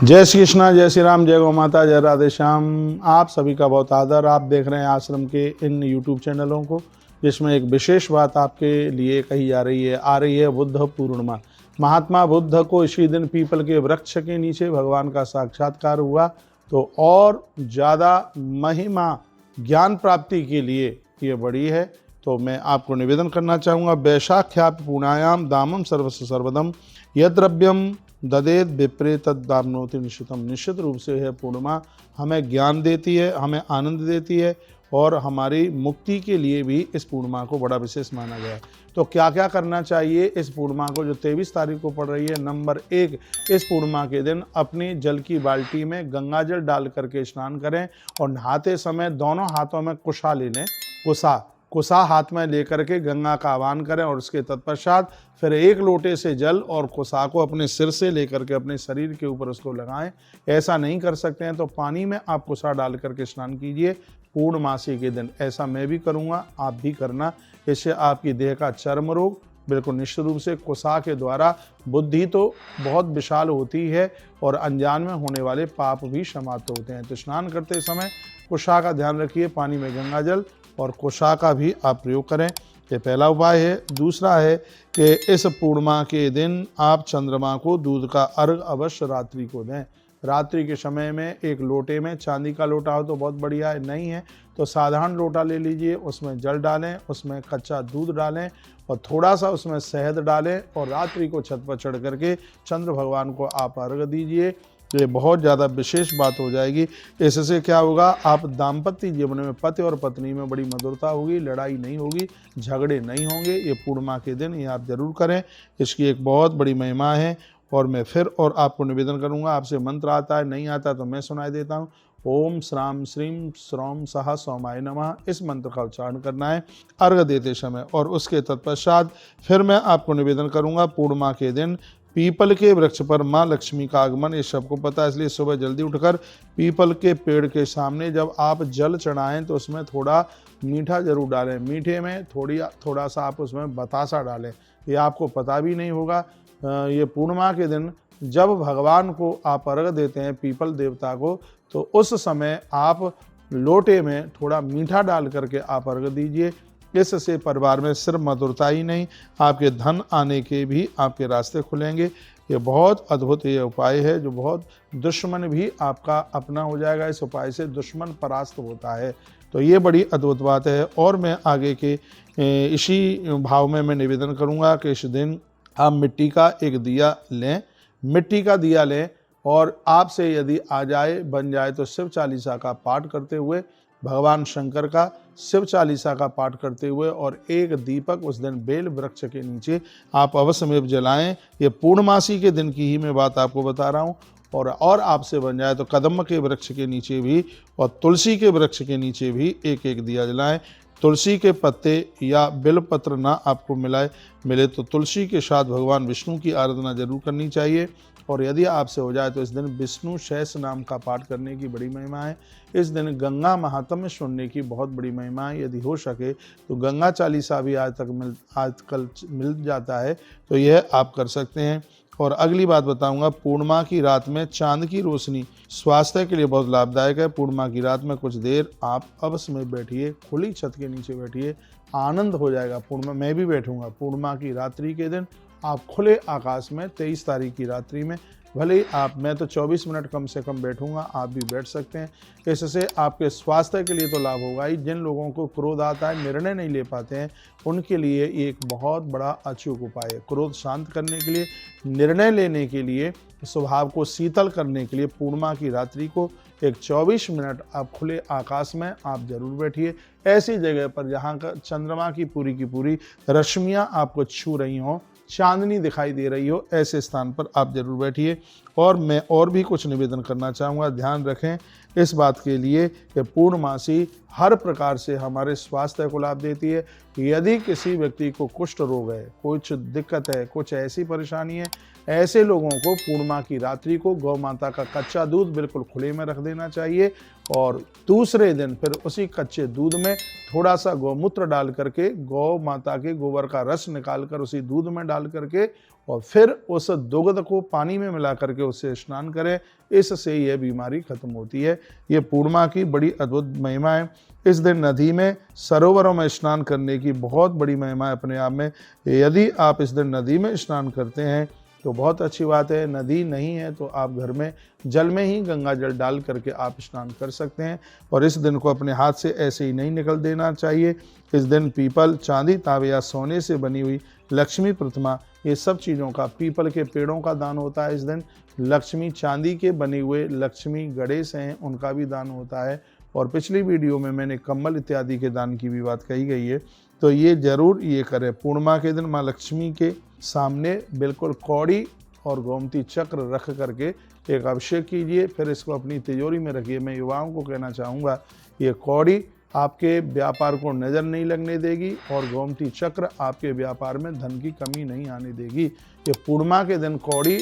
जय श्री कृष्णा, जय श्री राम, जय गौ माता, जय राधे श्याम। आप सभी का बहुत आदर। आप देख रहे हैं आश्रम के इन यूट्यूब चैनलों को, जिसमें एक विशेष बात आपके लिए कही जा रही है। आ रही है बुद्ध पूर्णिमा। महात्मा बुद्ध को इसी दिन पीपल के वृक्ष के नीचे भगवान का साक्षात्कार हुआ, तो और ज़्यादा महिमा ज्ञान प्राप्ति के लिए ये बड़ी है। तो मैं आपको निवेदन करना चाहूँगा, वैशाख्यापि पूर्णायाम दामम सर्वस्व सर्वदम यद्रव्यम ददेत विप्रे तद्दाम्नोति निश्चितम। निश्चित रूप से है पूर्णिमा हमें ज्ञान देती है, हमें आनंद देती है, और हमारी मुक्ति के लिए भी इस पूर्णिमा को बड़ा विशेष माना गया है। तो क्या क्या करना चाहिए इस पूर्णिमा को, जो 23 तारीख को पड़ रही है। नंबर 1, इस पूर्णिमा के दिन अपनी जल की बाल्टी में गंगा जल डाल करके स्नान करें, और नहाते समय दोनों हाथों में कुशा ले लें। कुशा हाथ में लेकर के गंगा का आह्वान करें, और उसके तत्पश्चात फिर एक लोटे से जल और कुशा को अपने सिर से लेकर के अपने शरीर के ऊपर उसको लगाएं। ऐसा नहीं कर सकते हैं तो पानी में आप कुशा डाल करके स्नान कीजिए पूर्णमासी के दिन। ऐसा मैं भी करूंगा, आप भी करना। इससे आपकी देह का चर्म रोग बिल्कुल निश्चित रूप से, कुशा के द्वारा बुद्धि तो बहुत विशाल होती है और अनजान में होने वाले पाप भी समाप्त होते हैं। तो स्नान करते समय कुशा का ध्यान रखिए, पानी में गंगा जल और कुशा का भी आप प्रयोग करें। ये पहला उपाय है। दूसरा है कि इस पूर्णिमा के दिन आप चंद्रमा को दूध का अर्घ अवश्य रात्रि को दें। रात्रि के समय में एक लोटे में, चांदी का लोटा हो तो बहुत बढ़िया है, नहीं है तो साधारण लोटा ले लीजिए, उसमें जल डालें, उसमें कच्चा दूध डालें और थोड़ा सा उसमें शहद डालें, और रात्रि को छत पर चढ़ करके चंद्र भगवान को आप अर्घ दीजिए। ये बहुत ज़्यादा विशेष बात हो जाएगी। इससे क्या होगा, आप दाम्पत्य जीवन में पति और पत्नी में बड़ी मधुरता होगी, लड़ाई नहीं होगी, झगड़े नहीं होंगे। ये पूर्णिमा के दिन ये आप जरूर करें, इसकी एक बहुत बड़ी महिमा है। और मैं फिर और आपको निवेदन करूंगा, आपसे मंत्र आता है, नहीं आता तो मैं सुनाई देता हूँ। ओम श्राम श्रीम श्रौम सह सोमाय नमः, इस मंत्र का उच्चारण करना है अर्घ देते समय। और उसके तत्पश्चात फिर मैं आपको निवेदन करूंगा, पूर्णिमा के दिन पीपल के वृक्ष पर माँ लक्ष्मी का आगमन, ये सबको पता है, इसलिए सुबह जल्दी उठकर पीपल के पेड़ के सामने जब आप जल चढ़ाएं तो उसमें थोड़ा मीठा जरूर डालें। मीठे में थोड़ा सा आप उसमें बतासा डालें। ये आपको पता भी नहीं होगा। ये पूर्णिमा के दिन जब भगवान को आप अर्घ देते हैं, पीपल देवता को, तो उस समय आप लोटे में थोड़ा मीठा डाल करके आप अर्घ दीजिए। इससे परिवार में सिर्फ मधुरता ही नहीं, आपके धन आने के भी आपके रास्ते खुलेंगे। ये बहुत अद्भुत ये उपाय है, जो बहुत दुश्मन भी आपका अपना हो जाएगा। इस उपाय से दुश्मन परास्त होता है। तो ये बड़ी अद्भुत बात है। और मैं आगे के इसी भाव में मैं निवेदन करूँगा कि इस दिन आप मिट्टी का एक दिया लें, मिट्टी का दिया लें, और आपसे यदि आ जाए, बन जाए, तो शिव चालीसा का पाठ करते हुए, भगवान शंकर का शिव चालीसा का पाठ करते हुए, और एक दीपक उस दिन बेल वृक्ष के नीचे आप अवश्य में जलाएं। ये पूर्णमासी के दिन की ही मैं बात आपको बता रहा हूँ। और आपसे बन जाए तो कदम के वृक्ष के नीचे भी और तुलसी के वृक्ष के नीचे भी एक एक दिया जलाएं। तुलसी के पत्ते या बेलपत्र ना आपको मिले तो तुलसी के साथ भगवान विष्णु की आराधना जरूर करनी चाहिए। और यदि आपसे हो जाए तो इस दिन विष्णु शेष नाम का पाठ करने की बड़ी महिमा है। इस दिन गंगा महात्म्य सुनने की बहुत बड़ी महिमा है। यदि हो सके तो गंगा चालीसा भी आजकल मिल जाता है, तो यह आप कर सकते हैं। और अगली बात बताऊंगा, पूर्णिमा की रात में चांद की रोशनी स्वास्थ्य के लिए बहुत लाभदायक है। पूर्णिमा की रात में कुछ देर आप अवश्य में बैठिए, खुली छत के नीचे बैठिए, आनंद हो जाएगा। पूर्णिमा मैं भी बैठूंगा। पूर्णिमा की रात्रि के दिन आप खुले आकाश में 23 तारीख की रात्रि में, भले ही मैं तो 24 मिनट कम से कम बैठूंगा, आप भी बैठ सकते हैं। इससे आपके स्वास्थ्य के लिए तो लाभ होगा ही। जिन लोगों को क्रोध आता है, निर्णय नहीं ले पाते हैं, उनके लिए ये एक बहुत बड़ा अचूक उपाय है। क्रोध शांत करने के लिए, निर्णय लेने के लिए, स्वभाव को शीतल करने के लिए पूर्णिमा की रात्रि को एक 24 मिनट आप खुले आकाश में आप जरूर बैठिए। ऐसी जगह पर जहाँ का चंद्रमा की पूरी रश्मियाँ आपको छू रही हों, चांदनी दिखाई दे रही हो, ऐसे स्थान पर आप जरूर बैठिए। और मैं और भी कुछ निवेदन करना चाहूँगा, ध्यान रखें इस बात के लिए कि पूर्णमासी हर प्रकार से हमारे स्वास्थ्य को लाभ देती है। यदि किसी व्यक्ति को कुष्ठ रोग है, कुछ दिक्कत है, कुछ ऐसी परेशानी है, ऐसे लोगों को पूर्णिमा की रात्रि को गौ माता का कच्चा दूध बिल्कुल खुले में रख देना चाहिए और दूसरे दिन फिर उसी कच्चे दूध में थोड़ा सा गौमूत्र डाल करके, गौ माता के गोबर का रस निकाल कर उसी दूध में डाल करके और फिर उस दुग्ध को पानी में मिला करके उससे स्नान करें। इससे यह बीमारी खत्म होती है। ये पूर्णिमा की बड़ी अद्भुत महिमा है। इस दिन नदी में, सरोवरों में स्नान करने की बहुत बड़ी महिमा है अपने आप में। यदि आप इस दिन नदी में स्नान करते हैं तो बहुत अच्छी बात है। नदी नहीं है तो आप घर में जल में ही गंगा जल डाल करके आप स्नान कर सकते हैं और इस दिन को अपने हाथ से ऐसे ही नहीं निकल देना चाहिए। इस दिन पीपल, चांदी, तांबे या सोने से बनी हुई लक्ष्मी प्रतिमा, ये सब चीज़ों का, पीपल के पेड़ों का दान होता है। इस दिन लक्ष्मी, चांदी के बने हुए लक्ष्मी गणेश हैं, उनका भी दान होता है। और पिछली वीडियो में मैंने कम्बल इत्यादि के दान की भी बात कही गई है, तो ये जरूर ये करें। पूर्णिमा के दिन माँ लक्ष्मी के सामने बिल्कुल कौड़ी और गोमती चक्र रख करके एक अभिषेक कीजिए, फिर इसको अपनी तिजोरी में रखिए। मैं युवाओं को कहना चाहूँगा, ये कौड़ी आपके व्यापार को नज़र नहीं लगने देगी और गोमती चक्र आपके व्यापार में धन की कमी नहीं आने देगी। ये पूर्णिमा के दिन कौड़ी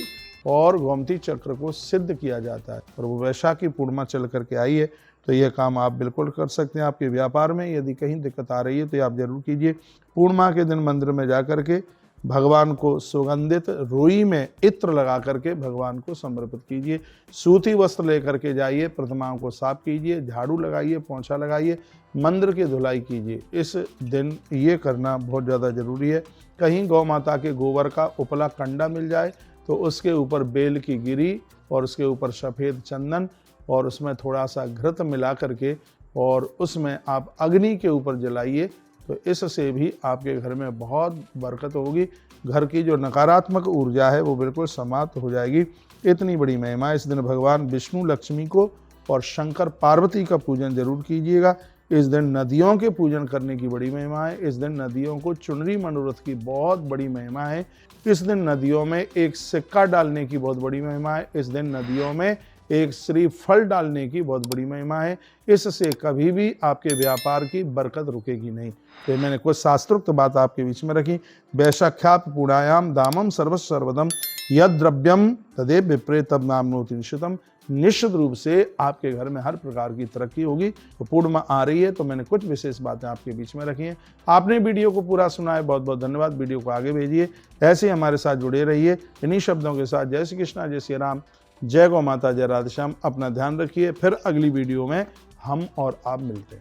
और गोमती चक्र को सिद्ध किया जाता है और वो वैशाखी पूर्णिमा चल करके आई है, तो यह काम आप बिल्कुल कर सकते हैं। आपके व्यापार में यदि कहीं दिक्कत आ रही है तो ये आप जरूर कीजिए। पूर्णिमा के दिन मंदिर में जा करके भगवान को सुगंधित रुई में इत्र लगा करके भगवान को समर्पित कीजिए। सूती वस्त्र लेकर के जाइए, प्रतिमाओं को साफ कीजिए, झाड़ू लगाइए, पोंछा लगाइए, मंदिर की धुलाई कीजिए। इस दिन ये करना बहुत ज़्यादा ज़रूरी है। कहीं गौ माता के गोबर का उपला कंडा मिल जाए तो उसके ऊपर बेल की गिरी और उसके ऊपर सफ़ेद चंदन और उसमें थोड़ा सा घृत मिला करके और उसमें आप अग्नि के ऊपर जलाइए, तो इससे भी आपके घर में बहुत बरकत होगी। घर की जो नकारात्मक ऊर्जा है वो बिल्कुल समाप्त हो जाएगी। इतनी बड़ी महिमा। इस दिन भगवान विष्णु, लक्ष्मी को और शंकर पार्वती का पूजन जरूर कीजिएगा। इस दिन नदियों के पूजन करने की बड़ी महिमा है। इस दिन नदियों को चुनरी मनोरथ की बहुत बड़ी महिमा है। इस दिन नदियों में एक सिक्का डालने की बहुत बड़ी महिमा है। इस दिन नदियों में एक श्रीफल डालने की बहुत बड़ी महिमा है। इससे कभी भी आपके व्यापार की बरकत रुकेगी नहीं। तो मैंने कुछ शास्त्रोक्त बात आपके बीच में रखी। वैशाख्यात पूर्णायाम दामम सर्वसर्वदम यद द्रव्यम तदेव विप्रेतम नामनोति निश्चितम। निश्चित रूप से आपके घर में हर प्रकार की तरक्की होगी। तो पूर्णिमा आ रही है तो मैंने कुछ विशेष बातें आपके बीच में रखी हैं। आपने वीडियो को पूरा सुना है, बहुत बहुत धन्यवाद। वीडियो को आगे भेजिए, ऐसे ही हमारे साथ जुड़े रहिए। इन्हीं शब्दों के साथ जय श्री कृष्णा, जय श्री राम, जय गौ माता, जय राधेश्याम। अपना ध्यान रखिए। फिर अगली वीडियो में हम और आप मिलते हैं।